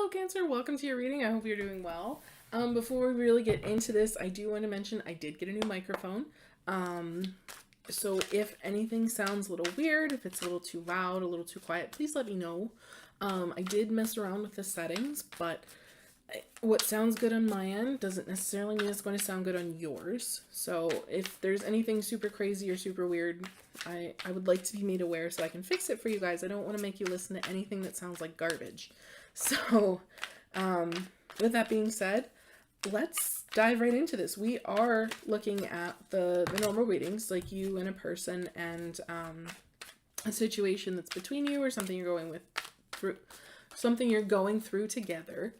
Hello Cancer, welcome to your reading. I hope you're doing well. Before we really get into this, I do want to mention I did get a new microphone. So if anything sounds a little weird, if it's a little too loud, a little too quiet, please let me know. I did mess around with the settings, but what sounds good on my end doesn't necessarily mean it's going to sound good on yours. So if there's anything super crazy or super weird, I would like to be made aware so I can fix it for you guys. I don't want to make you listen to anything that sounds like garbage. So with that being said, let's dive right into this. We are looking at the normal readings, like you and a person and a situation that's between you or something you're going through together.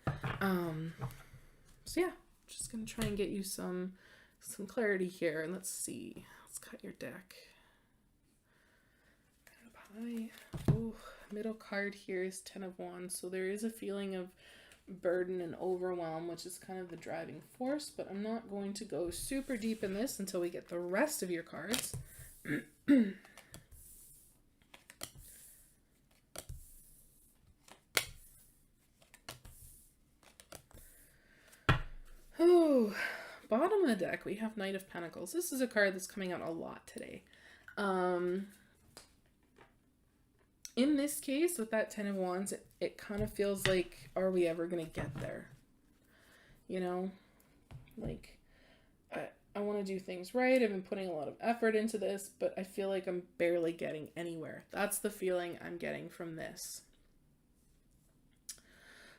So yeah, just gonna try and get you some clarity here, and let's see. Let's cut your deck. Kind of high. Oh, middle card here is 10 of Wands, so there is a feeling of burden and overwhelm, which is kind of the driving force, but I'm not going to go super deep in this until we get the rest of your cards. Oh, bottom of the deck, we have Knight of Pentacles. This is a card that's coming out a lot today. In this case, with that 10 of Wands, it kind of feels like, are we ever going to get there? You know? Like, I want to do things right. I've been putting a lot of effort into this, but I feel like I'm barely getting anywhere. That's the feeling I'm getting from this.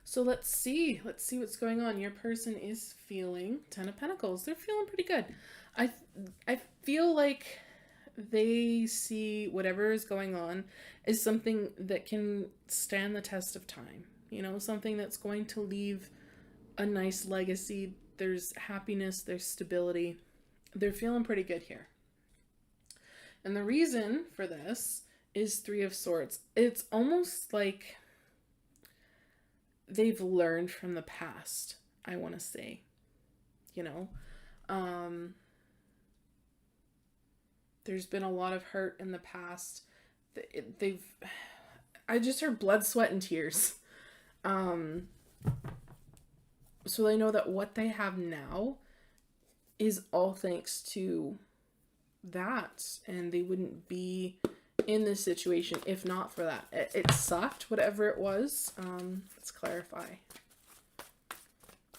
So let's see what's going on. Your person is feeling 10 of Pentacles. They're feeling pretty good. I feel like they see whatever is going on as something that can stand the test of time. You know, something that's going to leave a nice legacy. There's happiness, there's stability. They're feeling pretty good here. And the reason for this is 3 of Swords. It's almost like they've learned from the past, I want to say. You know, there's been a lot of hurt in the past. I just heard blood, sweat, and tears. So they know that what they have now is all thanks to that. And they wouldn't be in this situation if not for that. It sucked, whatever it was. Let's clarify.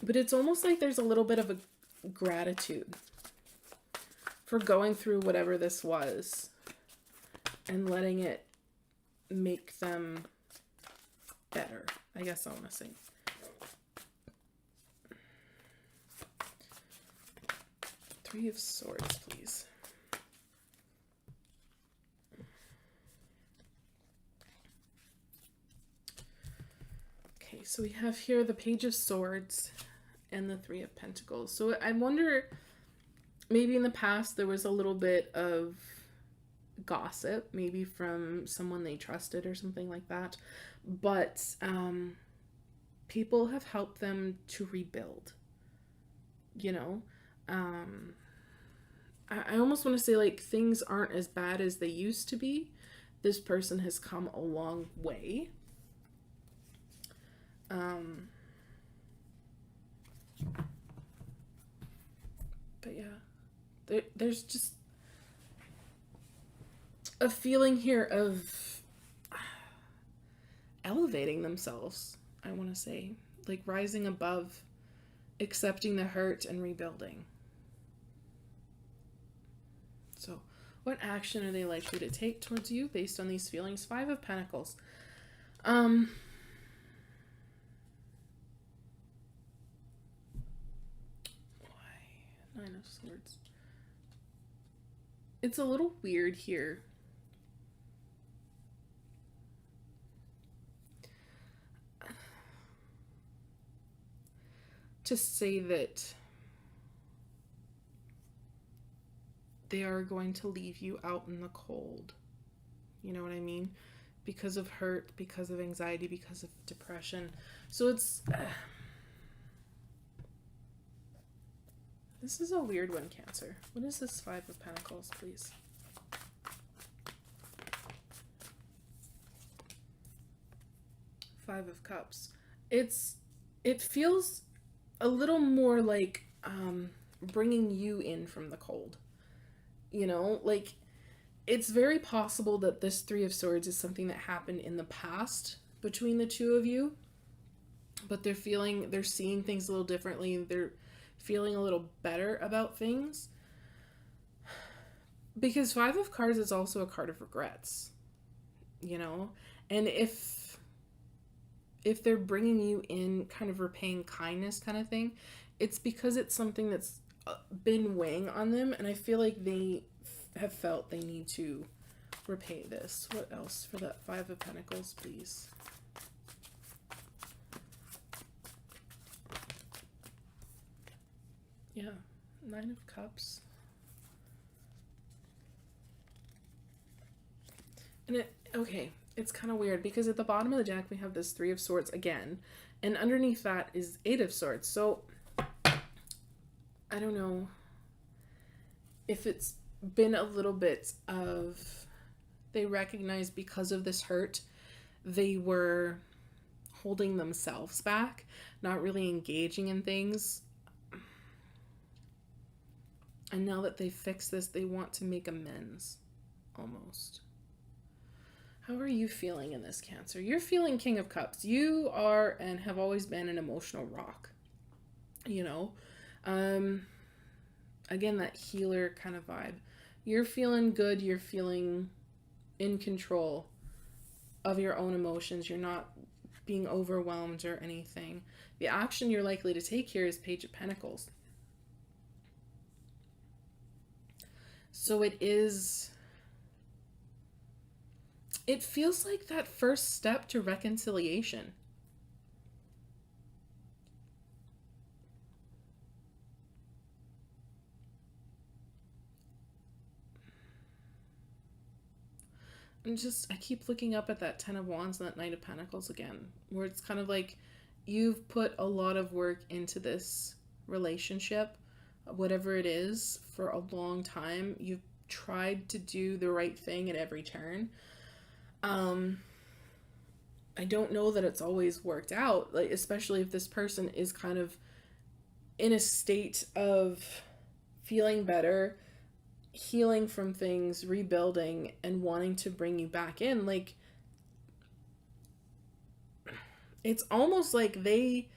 But it's almost like there's a little bit of a gratitude for going through whatever this was and letting it make them better, I guess I want to say. Three of Swords, please. Okay, so we have here the Page of Swords and the 3 of Pentacles. So I wonder, maybe in the past there was a little bit of gossip, maybe from someone they trusted or something like that. But people have helped them to rebuild, you know? I almost want to say like things aren't as bad as they used to be. This person has come a long way. But yeah, there's just a feeling here of elevating themselves, I want to say, like rising above, accepting the hurt and rebuilding. So what action are they likely to take towards you based on these feelings? 5 of Pentacles. Why 9 of Swords? It's a little weird here. To say that they are going to leave you out in the cold. You know what I mean? Because of hurt, because of anxiety, because of depression. So it's... this is a weird one, Cancer. What is this 5 of Pentacles, please? Five of Cups. it feels a little more like bringing you in from the cold. You know, like it's very possible that this Three of Swords is something that happened in the past between the two of you, but they're seeing things a little differently. They're feeling a little better about things. Because Five of Cards is also a card of regrets, you know? And if they're bringing you in kind of repaying kindness kind of thing, it's because it's something that's been weighing on them, and I feel like they have felt they need to repay this. What else for that Five of Pentacles, please? Yeah, Nine of Cups. And okay, it's kind of weird because at the bottom of the deck we have this Three of Swords again, and underneath that is Eight of Swords. So I don't know if it's been a little bit of, they recognize because of this hurt, they were holding themselves back, not really engaging in things. And now that they fixed this, they want to make amends, almost. How are you feeling in this, Cancer? You're feeling King of Cups. You are and have always been an emotional rock, you know? Again, that healer kind of vibe. You're feeling good. You're feeling in control of your own emotions. You're not being overwhelmed or anything. The action you're likely to take here is Page of Pentacles. So it feels like that first step to reconciliation. I keep looking up at that Ten of Wands and that Knight of Pentacles again, where it's kind of like you've put a lot of work into this relationship, whatever it is, for a long time. You've tried to do the right thing at every turn. I don't know that it's always worked out, like especially if this person is kind of in a state of feeling better, healing from things, rebuilding, and wanting to bring you back in. Like, it's almost like they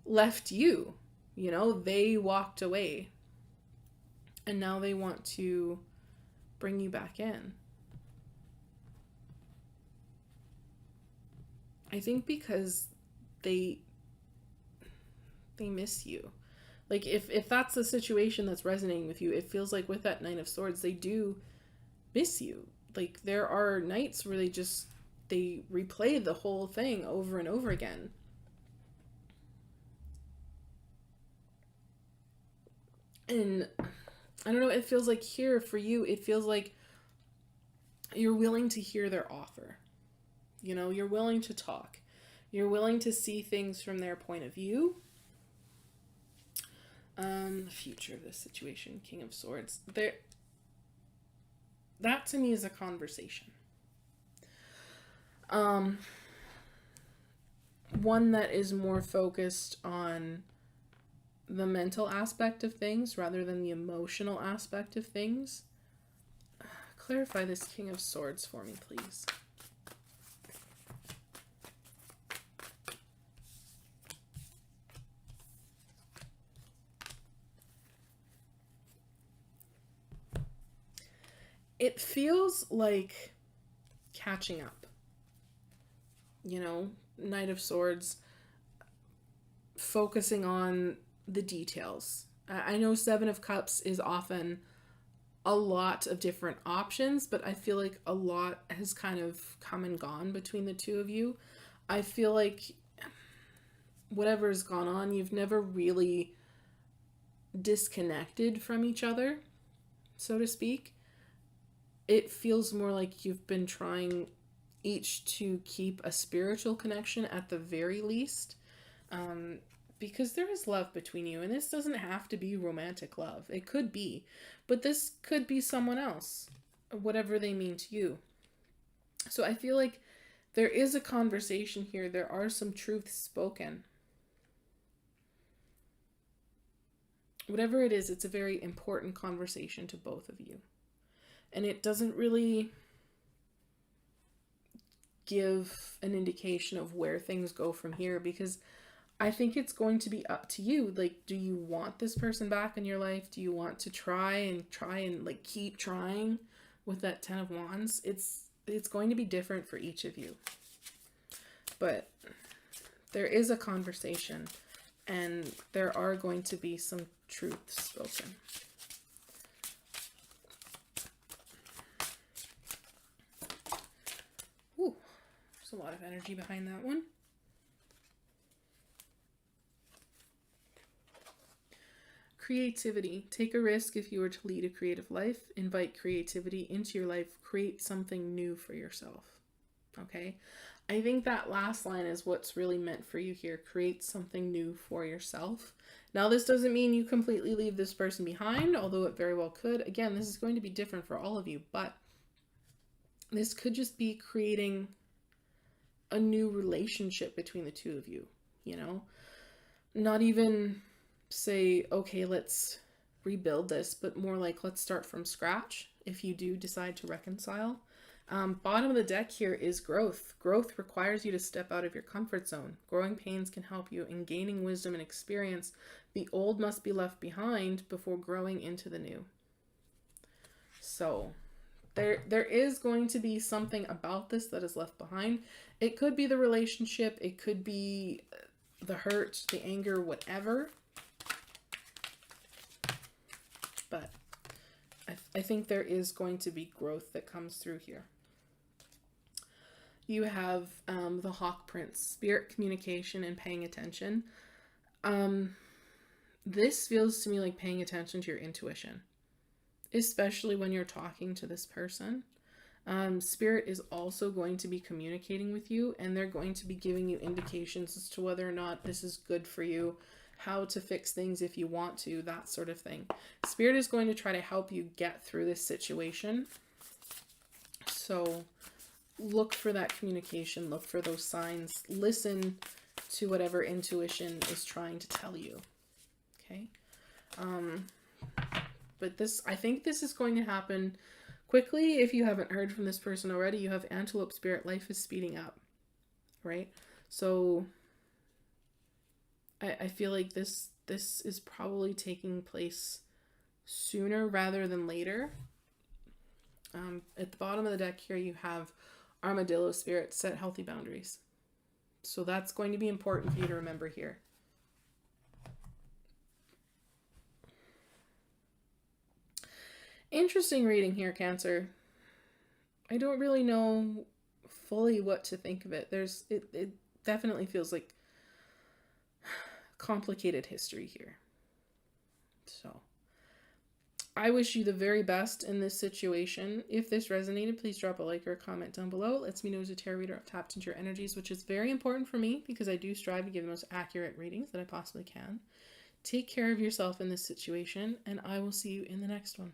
left you, you know, they walked away, and now they want to bring you back in. I think because they miss you. Like, if that's the situation that's resonating with you, it feels like with that Nine of Swords, they do miss you. Like, there are nights where they replay the whole thing over and over again. And I don't know, it feels like here for you, it feels like you're willing to hear their offer. You know, you're willing to talk. You're willing to see things from their point of view. The future of this situation, King of Swords. That to me is a conversation. One that is more focused on the mental aspect of things rather than the emotional aspect of things. Clarify this King of Swords for me, please. It feels like catching up. You know, Knight of Swords, focusing on the details. I know Seven of Cups is often a lot of different options, but I feel like a lot has kind of come and gone between the two of you. I feel like whatever's gone on, you've never really disconnected from each other, so to speak. It feels more like you've been trying each to keep a spiritual connection at the very least, because there is love between you, and this doesn't have to be romantic love. It could be, but this could be someone else, whatever they mean to you. So I feel like There is a conversation here. There are some truths spoken. Whatever it is, it's a very important conversation to both of you. And it doesn't really give an indication of where things go from here, because I think it's going to be up to you. Like, do you want this person back in your life? Do you want to try and like keep trying with that 10 of Wands? It's going to be different for each of you. But there is a conversation, and there are going to be some truths spoken. Ooh, there's a lot of energy behind that one. Creativity. Take a risk if you were to lead a creative life. Invite creativity into your life. Create something new for yourself. Okay? I think that last line is what's really meant for you here. Create something new for yourself. Now, this doesn't mean you completely leave this person behind, although it very well could. Again, this is going to be different for all of you, but this could just be creating a new relationship between the two of you, you know? Not even say, okay, let's rebuild this, but more like, let's start from scratch if you do decide to reconcile. Bottom of the deck here is growth. Growth requires you to step out of your comfort zone. Growing pains can help you in gaining wisdom and experience. The old must be left behind before growing into the new. So there is going to be something about this that is left behind. It could be the relationship. It could be the hurt, the anger, whatever. But I think there is going to be growth that comes through here. You have the Hawk Prince, spirit communication and paying attention. This feels to me like paying attention to your intuition, especially when you're talking to this person. Spirit is also going to be communicating with you, and they're going to be giving you indications as to whether or not this is good for you, how to fix things if you want to, that sort of thing. Spirit is going to try to help you get through this situation. So look for that communication, look for those signs, listen to whatever intuition is trying to tell you. Okay. But I think this is going to happen quickly. If you haven't heard from this person already, you have Antelope Spirit. Life is speeding up, right? So I feel like this is probably taking place sooner rather than later. At the bottom of the deck here, you have Armadillo Spirit. Set healthy boundaries. So that's going to be important for you to remember here. Interesting reading here, Cancer. I don't really know fully what to think of it. It definitely feels like complicated history here. So I wish you the very best in this situation. If this resonated, please drop a like or a comment down below. It lets me know as a tarot reader I've tapped into your energies, which is very important for me because I do strive to give the most accurate readings that I possibly can. Take care of yourself in this situation, and I will see you in the next one.